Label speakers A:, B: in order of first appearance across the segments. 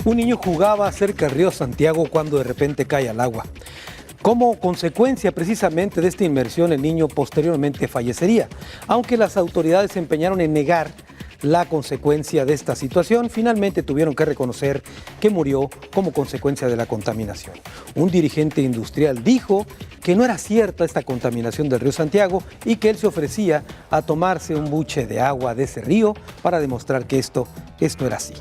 A: Un niño jugaba cerca del río Santiago cuando de repente cae al agua. Como consecuencia precisamente de esta inmersión, el niño posteriormente fallecería. Aunque las autoridades se empeñaron en negar la consecuencia de esta situación, finalmente tuvieron que reconocer que murió como consecuencia de la contaminación. Un dirigente industrial dijo que no era cierta esta contaminación del río Santiago y que él se ofrecía a tomarse un buche de agua de ese río para demostrar que esto era así.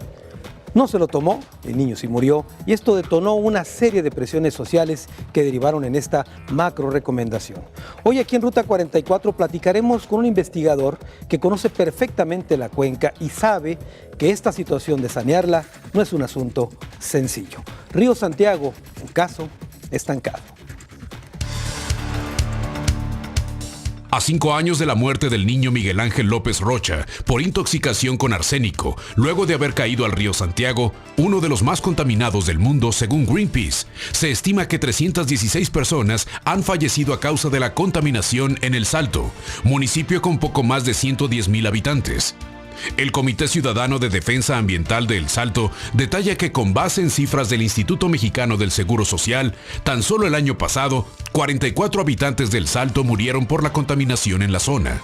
A: No se lo tomó, el niño sí murió, y esto detonó una serie de presiones sociales que derivaron en esta macro recomendación. Hoy aquí en Ruta 44 platicaremos con un investigador que conoce perfectamente la cuenca y sabe que esta situación de sanearla no es un asunto sencillo. Río Santiago, un caso estancado.
B: A 5 años de la muerte del niño Miguel Ángel López Rocha por intoxicación con arsénico, luego de haber caído al río Santiago, uno de los más contaminados del mundo según Greenpeace, se estima que 316 personas han fallecido a causa de la contaminación en El Salto, municipio con poco más de 110,000 habitantes. El Comité Ciudadano de Defensa Ambiental de El Salto detalla que con base en cifras del Instituto Mexicano del Seguro Social, tan solo el año pasado, 44 habitantes del Salto murieron por la contaminación en la zona.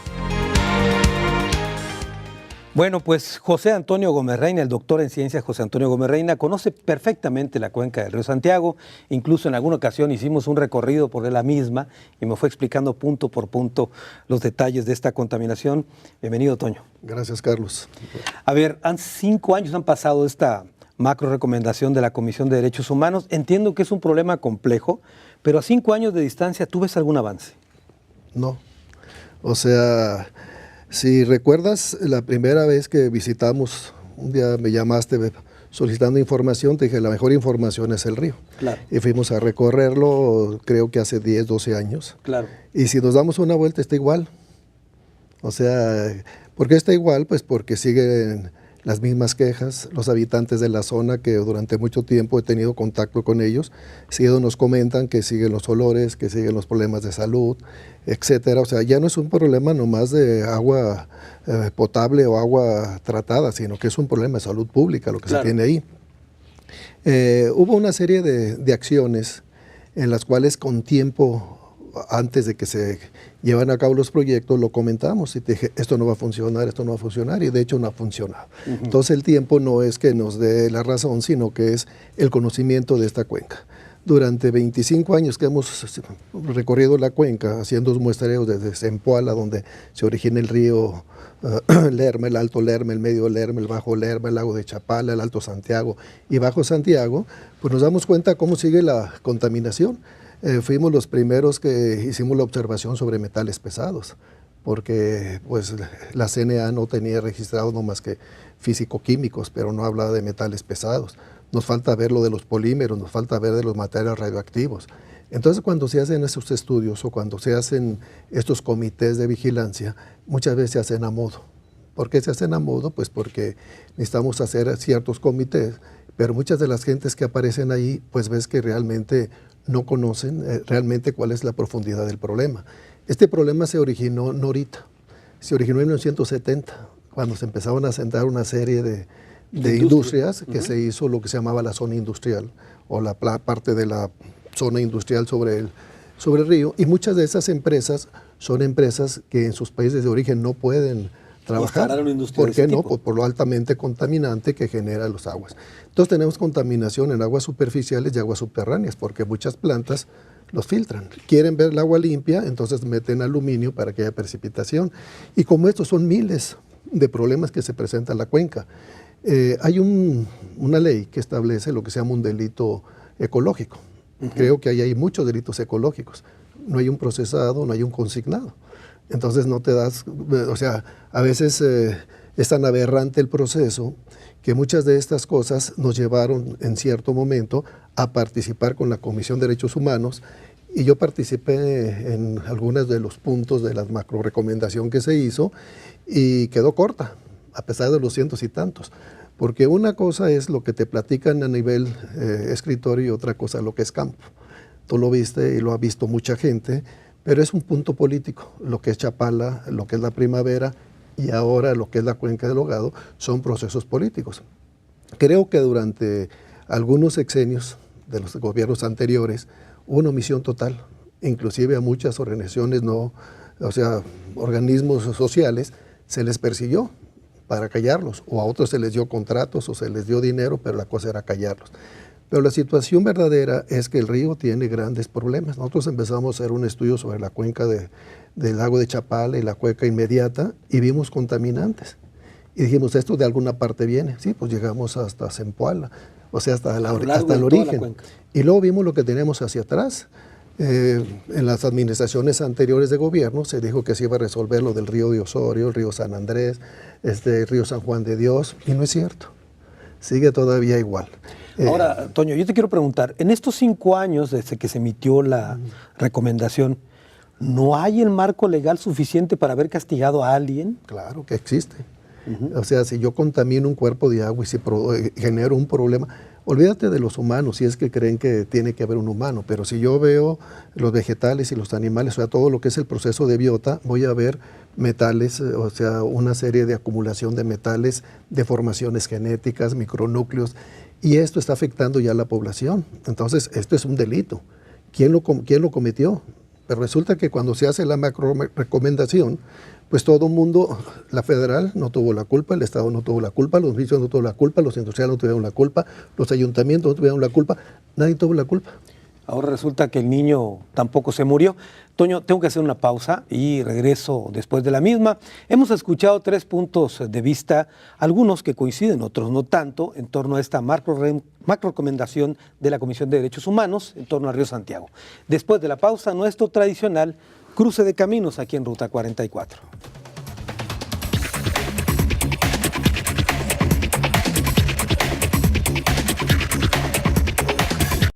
A: Bueno, pues José Antonio Gómez Reina, el doctor en ciencias José Antonio Gómez Reina, conoce perfectamente la cuenca del río Santiago. Incluso en alguna ocasión hicimos un recorrido por la misma y me fue explicando punto por punto los detalles de esta contaminación. Bienvenido, Toño.
C: Gracias, Carlos.
A: A ver, 5 años han pasado esta macro recomendación de la Comisión de Derechos Humanos. Entiendo que es un problema complejo, pero a 5 años de distancia, ¿tú ves algún avance?
C: No. O sea, si recuerdas la primera vez que visitamos, un día me llamaste solicitando información, te dije la mejor información es el río.
A: Claro.
C: Y fuimos a recorrerlo, creo que hace 10, 12 años.
A: Claro.
C: Y si nos damos una vuelta está igual. O sea, ¿por qué está igual? Pues porque siguen las mismas quejas, los habitantes de la zona que durante mucho tiempo he tenido contacto con ellos, nos comentan que siguen los olores, que siguen los problemas de salud, etcétera. O sea, ya no es un problema nomás de agua potable o agua tratada, sino que es un problema de salud pública lo que
A: Claro.
C: se tiene ahí. Hubo una serie de acciones en las cuales con tiempo, antes de que se llevan a cabo los proyectos, lo comentamos y te dije, esto no va a funcionar, y de hecho no ha funcionado. Entonces el tiempo no es que nos dé la razón, sino que es el conocimiento de esta cuenca. Durante 25 años que hemos recorrido la cuenca, haciendo muestreos desde Zempoala, donde se origina el río Lerma, el Alto Lerma, el Medio Lerma, el Bajo Lerma, el lago de Chapala, el Alto Santiago y Bajo Santiago, pues nos damos cuenta cómo sigue la contaminación. Fuimos los primeros que hicimos la observación sobre metales pesados, porque pues la CNA no tenía registrado no más que físico-químicos, pero no hablaba de metales pesados. Nos falta ver lo de los polímeros, nos falta ver de los materiales radioactivos. Entonces, cuando se hacen estos estudios o cuando se hacen estos comités de vigilancia, muchas veces se hacen a modo. ¿Por qué se hacen a modo? Pues porque necesitamos hacer ciertos comités, pero muchas de las gentes que aparecen ahí, pues ves que realmente no conocen realmente cuál es la profundidad del problema. Este problema se originó no ahorita, se originó en 1970, cuando se empezaron a sentar una serie de industrias que se hizo lo que se llamaba la zona industrial, o la parte de la zona industrial sobre el río, y muchas de esas empresas son empresas que en sus países de origen no pueden trabajar. ¿Por qué no? Por lo altamente contaminante que genera los aguas. Entonces tenemos contaminación en aguas superficiales y aguas subterráneas, porque muchas plantas los filtran. Quieren ver el agua limpia, entonces meten aluminio para que haya precipitación. Y como estos son miles de problemas que se presentan en la cuenca, hay una ley que establece lo que se llama un delito ecológico. Creo que ahí hay muchos delitos ecológicos. No hay un procesado, no hay un consignado. Entonces no te das, o sea, a veces es tan aberrante el proceso que muchas de estas cosas nos llevaron en cierto momento a participar con la Comisión de Derechos Humanos, y yo participé en algunos de los puntos de la macro recomendación que se hizo y quedó corta, a pesar de los cientos y tantos. Porque una cosa es lo que te platican a nivel escritorio y otra cosa lo que es campo. Tú lo viste y lo ha visto mucha gente, pero es un punto político. Lo que es Chapala, lo que es la Primavera y ahora lo que es la Cuenca del Hogado son procesos políticos. Creo que durante algunos sexenios de los gobiernos anteriores hubo una omisión total, inclusive a muchas organizaciones organismos sociales se les persiguió para callarlos, o a otros se les dio contratos o se les dio dinero, pero la cosa era callarlos. Pero la situación verdadera es que el río tiene grandes problemas. Nosotros empezamos a hacer un estudio sobre la cuenca del lago de Chapala y la cuenca inmediata y vimos contaminantes. Y dijimos, esto de alguna parte viene. Sí, pues llegamos hasta Zempoala, o sea, hasta el origen. Y luego vimos lo que tenemos hacia atrás. En las administraciones anteriores de gobierno se dijo que se iba a resolver lo del río de Osorio, el río San Andrés, el río San Juan de Dios, y no es cierto. Sigue todavía igual.
A: Ahora, Toño, yo te quiero preguntar, en estos 5 años desde que se emitió la recomendación, ¿no hay el marco legal suficiente para haber castigado a alguien?
C: Claro que existe. O sea, si yo contamino un cuerpo de agua y si genero un problema, olvídate de los humanos, si es que creen que tiene que haber un humano, pero si yo veo los vegetales y los animales, o sea, todo lo que es el proceso de biota, voy a ver metales, o sea, una serie de acumulación de metales, deformaciones genéticas, micronúcleos, y esto está afectando ya a la población. Entonces, esto es un delito. ¿Quién lo cometió? Pero resulta que cuando se hace la macro recomendación, pues todo el mundo, la federal no tuvo la culpa, el Estado no tuvo la culpa, los municipios no tuvieron la culpa, los industriales no tuvieron la culpa, los ayuntamientos no tuvieron la culpa, nadie tuvo la culpa.
A: Ahora resulta que el niño tampoco se murió. Toño, tengo que hacer una pausa y regreso después de la misma. Hemos escuchado 3 puntos de vista, algunos que coinciden, otros no tanto, en torno a esta macro recomendación de la Comisión de Derechos Humanos en torno al Río Santiago. Después de la pausa, nuestro tradicional cruce de caminos aquí en Ruta 44.